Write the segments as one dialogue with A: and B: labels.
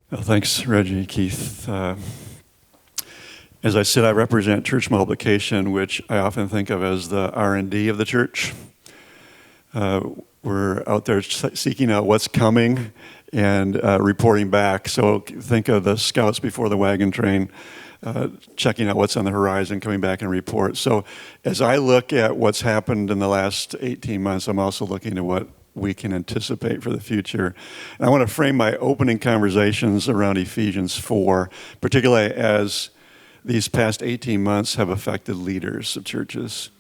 A: Well, thanks, Reggie, Keith. As I said, I represent church multiplication, which I often think of as the R&D of the church. We're out there seeking out what's coming and reporting back. So think of the scouts before the wagon train, checking out what's on the horizon, coming back and report. So as I look at what's happened in the last 18 months, I'm also looking at what we can anticipate for the future. And I want to frame my opening conversations around Ephesians 4, particularly as these past 18 months have affected leaders of churches.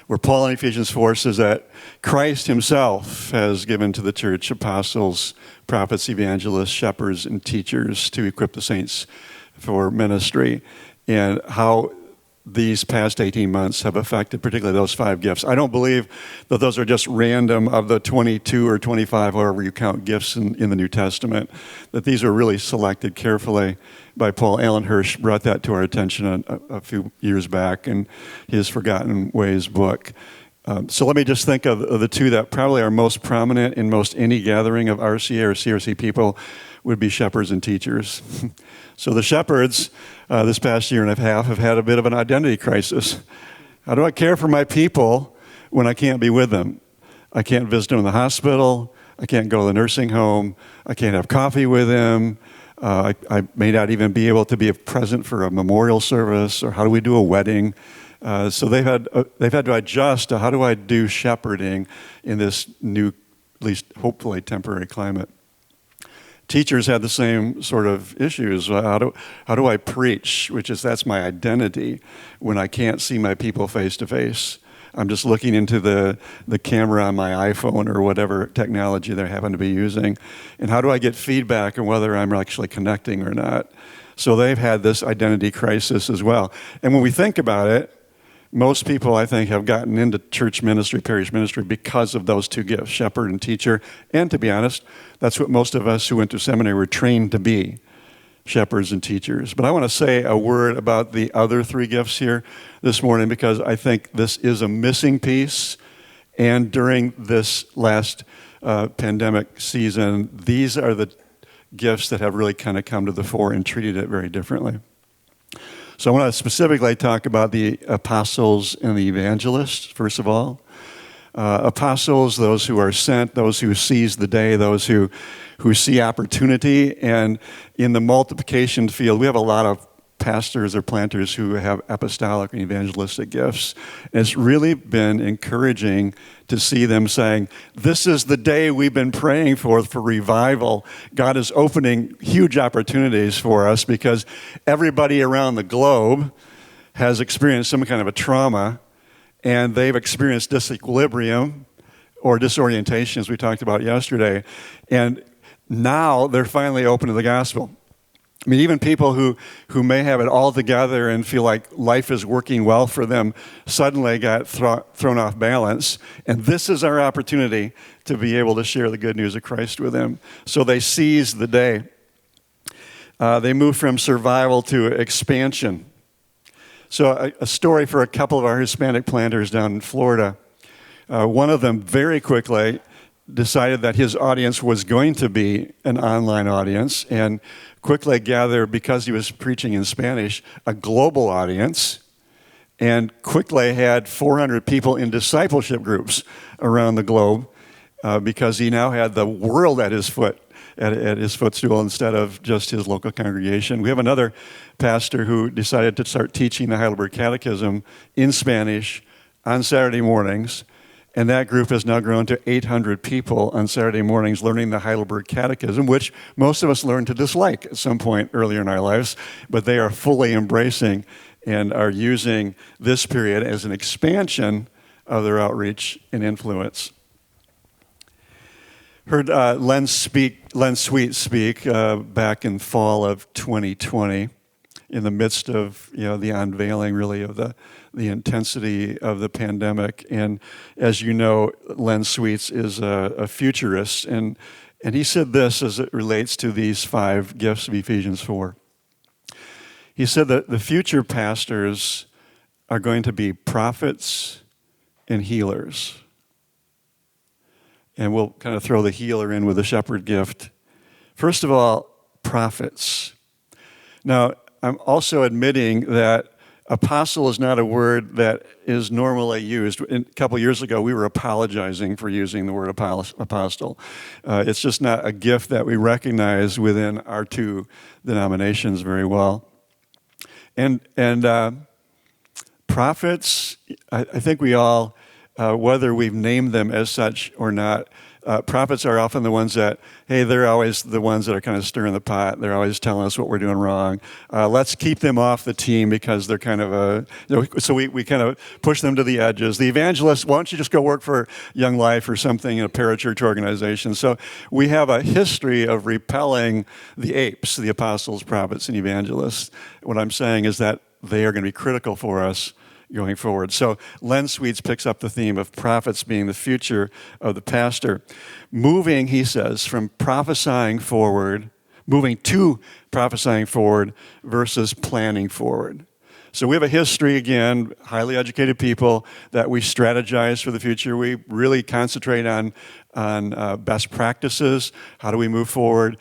A: Where Paul in Ephesians 4 says that Christ himself has given to the church apostles, prophets, evangelists, shepherds, and teachers to equip the saints for ministry, and how these past 18 months have affected particularly those 5 gifts. I don't believe that those are just random of the 22 or 25, however you count gifts in the New Testament, that these are really selected carefully by Paul. Alan Hirsch brought that to our attention a few years back in his Forgotten Ways book. So let me just think of the 2 that probably are most prominent in most any gathering of RCA or CRC people would be shepherds and teachers. So the shepherds this past year and a half have had a bit of an identity crisis. How do I care for my people when I can't be with them? I can't visit them in the hospital. I can't go to the nursing home. I can't have coffee with them. I may not even be able to be present for a memorial service, or how do we do a wedding? So they've had to adjust to how do I do shepherding in this new, at least hopefully temporary climate. Teachers had the same sort of issues. How do I preach? That's my identity when I can't see my people face to face. I'm just looking into the camera on my iPhone or whatever technology they happen to be using. And how do I get feedback on whether I'm actually connecting or not? So they've had this identity crisis as well. And when we think about it, most people, I think, have gotten into church ministry, parish ministry, because of those 2 gifts, shepherd and teacher. And to be honest, that's what most of us who went to seminary were trained to be, shepherds and teachers. But I want to say a word about the other 3 gifts here this morning, because I think this is a missing piece. And during this last pandemic season, these are the gifts that have really kind of come to the fore and treated it very differently. So I want to specifically talk about the apostles and the evangelists, first of all. Apostles, those who are sent, those who seize the day, those who see opportunity. And in the multiplication field, we have a lot of pastors or planters who have apostolic and evangelistic gifts. And it's really been encouraging to see them saying, this is the day we've been praying for revival. God is opening huge opportunities for us because everybody around the globe has experienced some kind of a trauma, and they've experienced disequilibrium or disorientation, as we talked about yesterday. And now they're finally open to the gospel. I mean, even people who may have it all together and feel like life is working well for them suddenly got thrown off balance. And this is our opportunity to be able to share the good news of Christ with them. So they seize the day. They move from survival to expansion. So a story for a couple of our Hispanic planters down in Florida. One of them very quickly decided that his audience was going to be an online audience, and quickly gathered, because he was preaching in Spanish, a global audience, and quickly had 400 people in discipleship groups around the globe, because he now had the world at his footstool instead of just his local congregation. We have another pastor who decided to start teaching the Heidelberg Catechism in Spanish on Saturday mornings. And that group has now grown to 800 people on Saturday mornings learning the Heidelberg Catechism, which most of us learned to dislike at some point earlier in our lives, but they are fully embracing and are using this period as an expansion of their outreach and influence. Heard Len Sweet speak back in fall of 2020 in the midst of the unveiling really of the intensity of the pandemic. And as you know, Len Sweets is a futurist, and he said this as it relates to these 5 gifts of Ephesians 4. He said that the future pastors are going to be prophets and healers. And we'll kind of throw the healer in with the shepherd gift. First of all, prophets. Now, I'm also admitting that apostle is not a word that is normally used. A couple years ago, we were apologizing for using the word apostle. It's just not a gift that we recognize within our two denominations very well. And prophets, I think we all, whether we've named them as such or not, prophets are often the ones that, hey, they're always the ones that are kind of stirring the pot. They're always telling us what we're doing wrong. Let's keep them off the team because they're kind of so we kind of push them to the edges. The evangelists, why don't you just go work for Young Life or something in a parachurch organization? So we have a history of repelling the apes, the apostles, prophets, and evangelists. What I'm saying is that they are going to be critical for us going forward. So Len Sweets picks up the theme of prophets being the future of the pastor. Moving, he says, from prophesying forward, moving to prophesying forward versus planning forward. So we have a history, again, highly educated people, that we strategize for the future. We really concentrate on best practices. How do we move forward?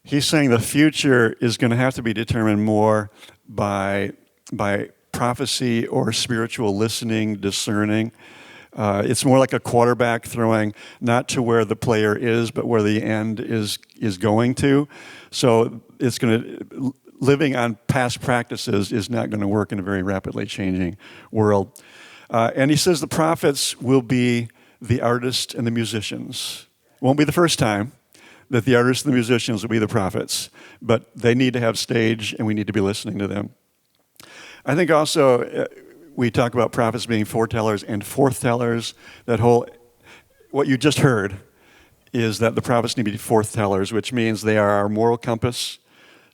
A: He's saying the future is going to have to be determined more by prophecy or spiritual listening, discerning. It's more like a quarterback throwing not to where the player is, but where the end is going to. So it's going to, living on past practices is not going to work in a very rapidly changing world. And he says the prophets will be the artists and the musicians. It won't be the first time that the artists and the musicians will be the prophets, but they need to have stage and we need to be listening to them. I think also we talk about prophets being foretellers and forthtellers. What you just heard is that the prophets need to be forthtellers, which means they are our moral compass,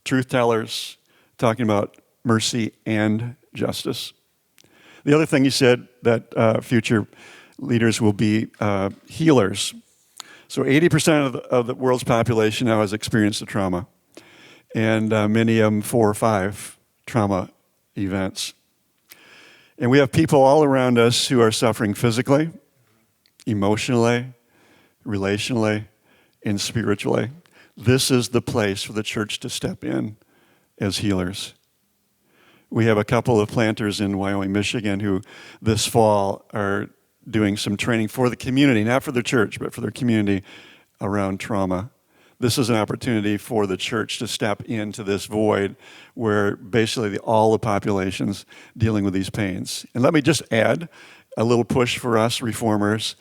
A: truth tellers, talking about mercy and justice. The other thing he said that future leaders will be healers. So 80% of the world's population now has experienced a trauma, and many of them 4 or 5 trauma events. And we have people all around us who are suffering physically, emotionally, relationally, and spiritually. This is the place for the church to step in as healers. We have a couple of planters in Wyoming, Michigan, who this fall are doing some training for the community, not for their church, but for their community around trauma. This is an opportunity for the church to step into this void where basically all the population's dealing with these pains. And let me just add a little push for us reformers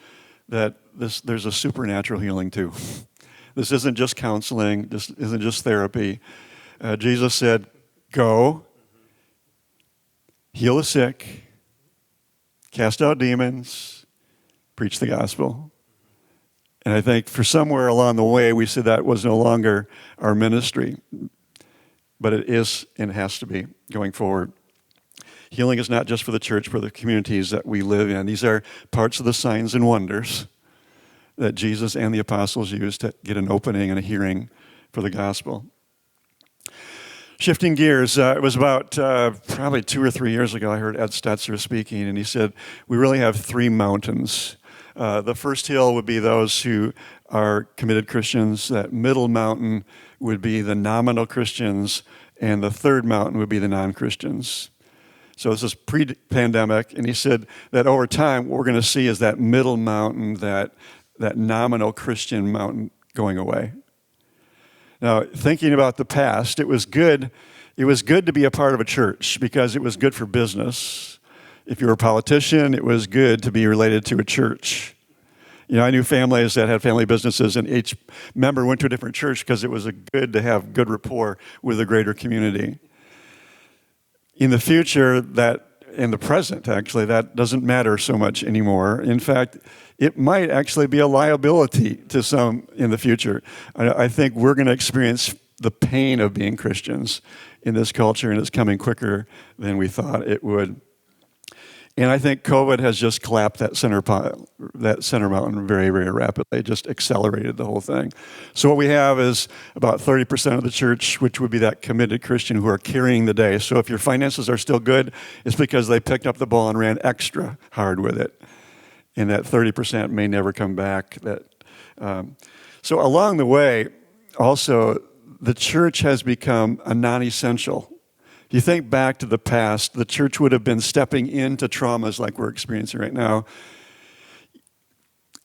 A: that there's a supernatural healing too. This isn't just counseling. This isn't just therapy. Jesus said, go, heal the sick, cast out demons, preach the gospel. And I think for somewhere along the way, we said that was no longer our ministry. But it is and has to be going forward. Healing is not just for the church, but the communities that we live in. These are parts of the signs and wonders that Jesus and the apostles used to get an opening and a hearing for the gospel. Shifting gears, it was about probably 2 or 3 years ago, I heard Ed Stetzer speaking, and he said, we really have 3 mountains. The first hill would be those who are committed Christians. That middle mountain would be the nominal Christians, and the third mountain would be the non-Christians. So this is pre-pandemic, and he said that over time, what we're going to see is that middle mountain, that nominal Christian mountain going away. Now, thinking about the past, it was good to be a part of a church because it was good for business. If you were a politician, it was good to be related to a church. You know, I knew families that had family businesses, and each member went to a different church because it was good to have good rapport with the greater community. In the future, in the present, actually, that doesn't matter so much anymore. In fact, it might actually be a liability to some in the future. I think we're going to experience the pain of being Christians in this culture, and it's coming quicker than we thought it would. And I think COVID has just collapsed that center mountain very, very rapidly. It just accelerated the whole thing. So what we have is about 30% of the church, which would be that committed Christian who are carrying the day. So if your finances are still good, it's because they picked up the ball and ran extra hard with it. And that 30% may never come back. So along the way, also, the church has become a non-essential. If you think back to the past, the church would have been stepping into traumas like we're experiencing right now.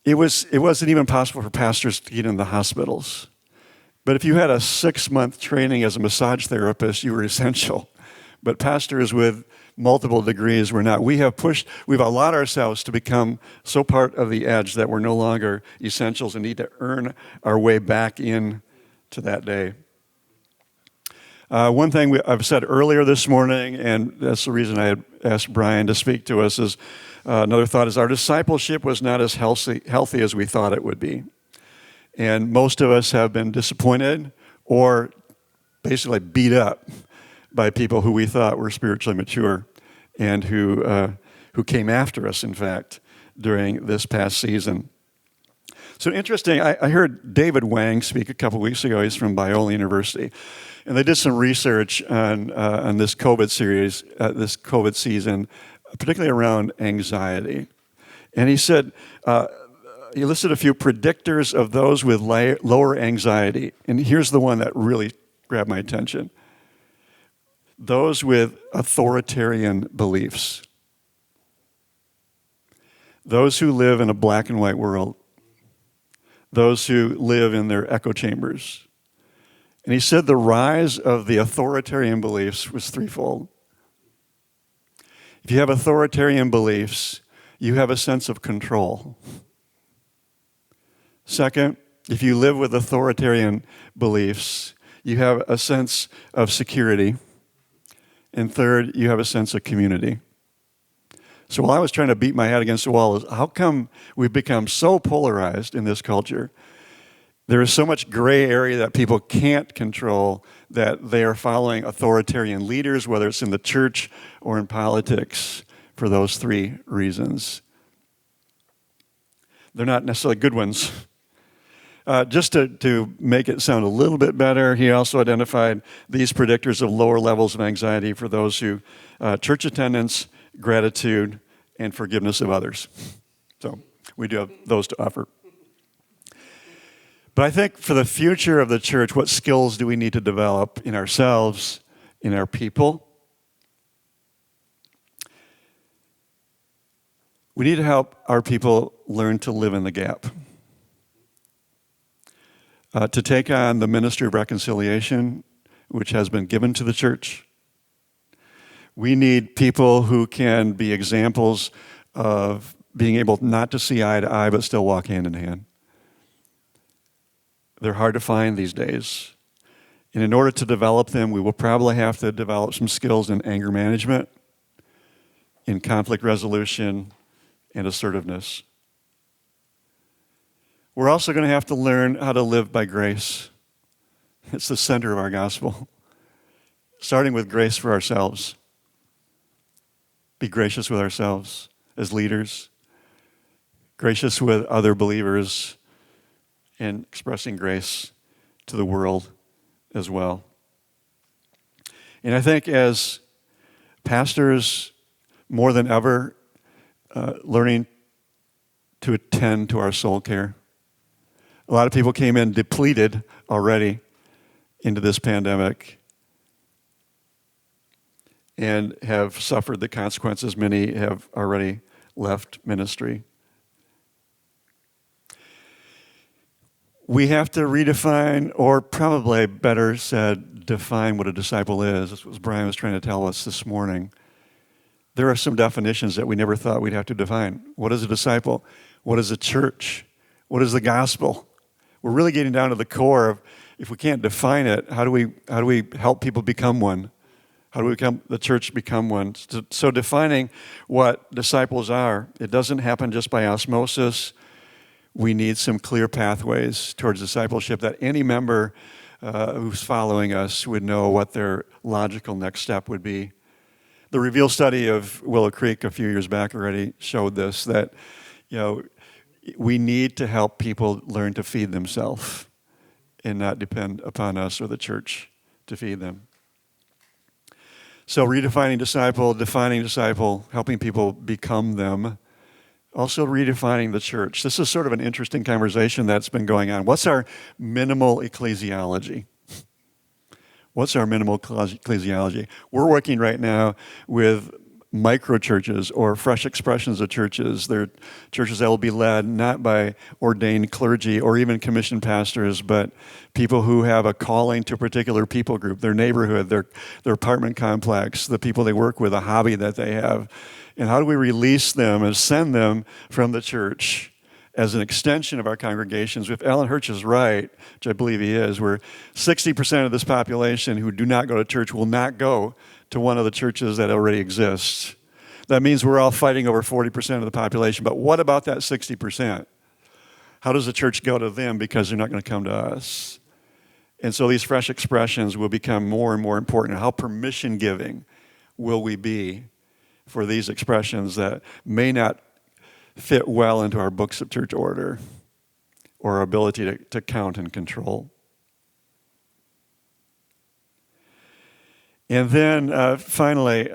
A: It wasn't even possible for pastors to get in the hospitals. But if you had a 6-month training as a massage therapist, you were essential. But pastors with multiple degrees were not. We've allowed ourselves to become so part of the edge that we're no longer essentials and need to earn our way back in to that day. One thing I've said earlier this morning, and that's the reason I had asked Brian to speak to us, is another thought is our discipleship was not as healthy as we thought it would be. And most of us have been disappointed or basically beat up by people who we thought were spiritually mature and who came after us, in fact, during this past season. So interesting, I heard David Wang speak a couple weeks ago. He's from Biola University. And they did some research on this COVID series, this COVID season, particularly around anxiety. And he said, he listed a few predictors of those with lower anxiety. And here's the one that really grabbed my attention. Those with authoritarian beliefs. Those who live in a black and white world. Those who live in their echo chambers. And he said the rise of the authoritarian beliefs was threefold. If you have authoritarian beliefs, you have a sense of control. Second, if you live with authoritarian beliefs, you have a sense of security. And third, you have a sense of community. So while I was trying to beat my head against the wall, is how come we've become so polarized in this culture? There is so much gray area that people can't control that they are following authoritarian leaders, whether it's in the church or in politics, for those three reasons. They're not necessarily good ones. Just to make it sound a little bit better, he also identified these predictors of lower levels of anxiety for those who, church attendance, gratitude, and forgiveness of others. So we do have those to offer. But I think for the future of the church, what skills do we need to develop in ourselves, in our people? We need to help our people learn to live in the gap. To take on the ministry of reconciliation, which has been given to the church. We need people who can be examples of being able not to see eye to eye, but still walk hand in hand. They're hard to find these days. And in order to develop them, we will probably have to develop some skills in anger management, in conflict resolution, and assertiveness. We're also going to have to learn how to live by grace. It's the center of our gospel. Starting with grace for ourselves. Be gracious with ourselves as leaders. Gracious with other believers. And expressing grace to the world as well. And I think as pastors, more than ever, learning to attend to our soul care. A lot of people came in depleted already into this pandemic and have suffered the consequences. Many have already left ministry. We have to redefine, or probably better said, define what a disciple is. That's what Brian was trying to tell us this morning. There are some definitions that we never thought we'd have to define. What is a disciple? What is a church? What is the gospel? We're really getting down to the core of, if we can't define it, how do we help people become one? How do we the church become one? So defining what disciples are, it doesn't happen just by osmosis. We need some clear pathways towards discipleship that any member who's following us would know what their logical next step would be. The Reveal study of Willow Creek a few years back already showed this, that we need to help people learn to feed themselves and not depend upon us or the church to feed them. So redefining disciple, defining disciple, helping people become them. Also redefining the church. This is sort of an interesting conversation that's been going on. What's our minimal ecclesiology? What's our minimal ecclesiology? We're working right now with micro churches or fresh expressions of churches. They're churches that will be led not by ordained clergy or even commissioned pastors, but people who have a calling to a particular people group, their neighborhood, their apartment complex, the people they work with, a hobby that they have. And how do we release them and send them from the church as an extension of our congregations? If Alan Hirsch is right, which I believe he is, where 60% of this population who do not go to church will not go to one of the churches that already exists. That means we're all fighting over 40% of the population. But what about that 60%? How does the church go to them because they're not going to come to us? And so these fresh expressions will become more and more important. How permission giving will we be for these expressions that may not fit well into our books of church order or our ability to count and control? And then finally,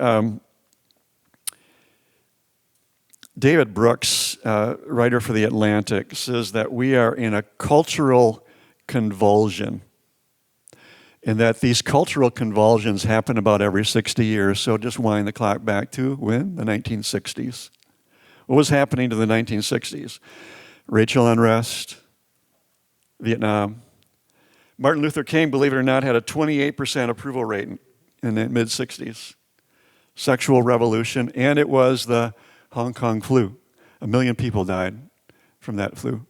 A: David Brooks, writer for The Atlantic, says that we are in a cultural convulsion, and that these cultural convulsions happen about every 60 years. So just wind the clock back to when? The 1960s. What was happening to the 1960s? Racial unrest, Vietnam. Martin Luther King, believe it or not, had a 28% approval rate in the mid-60s. Sexual revolution, and it was the Hong Kong flu. 1 million people died from that flu.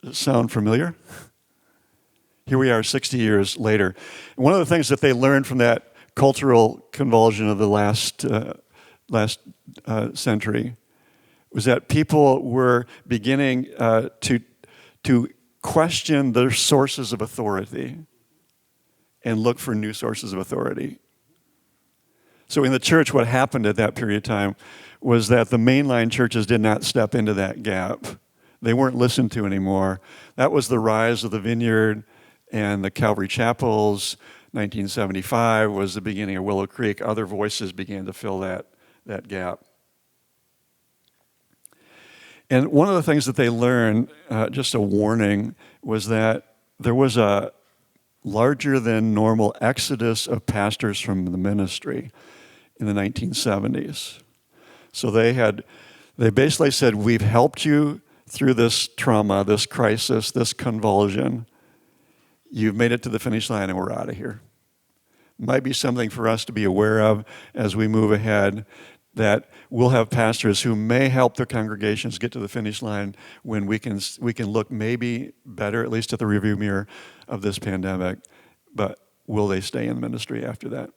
A: Does it sound familiar? Here we are 60 years later. One of the things that they learned from that cultural convulsion of the last century was that people were beginning to question their sources of authority and look for new sources of authority. So in the church, what happened at that period of time was that the mainline churches did not step into that gap. They weren't listened to anymore. That was the rise of the Vineyard and the Calvary Chapels. 1975 was the beginning of Willow Creek. Other voices began to fill that gap. And one of the things that they learned, just a warning, was that there was a larger than normal exodus of pastors from the ministry in the 1970s. So they basically said, we've helped you through this trauma, this crisis, this convulsion. You've made it to the finish line and we're out of here. Might be something for us to be aware of as we move ahead, that we'll have pastors who may help their congregations get to the finish line when we can look maybe better, at least at the review mirror of this pandemic, but will they stay in ministry after that?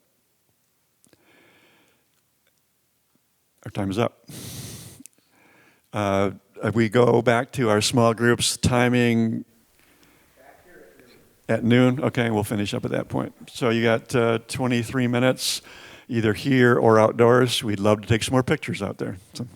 A: Our time is up. We go back to our small groups timing at noon. Okay, we'll finish up at that point. So you got 23 minutes, either here or outdoors. We'd love to take some more pictures out there. So.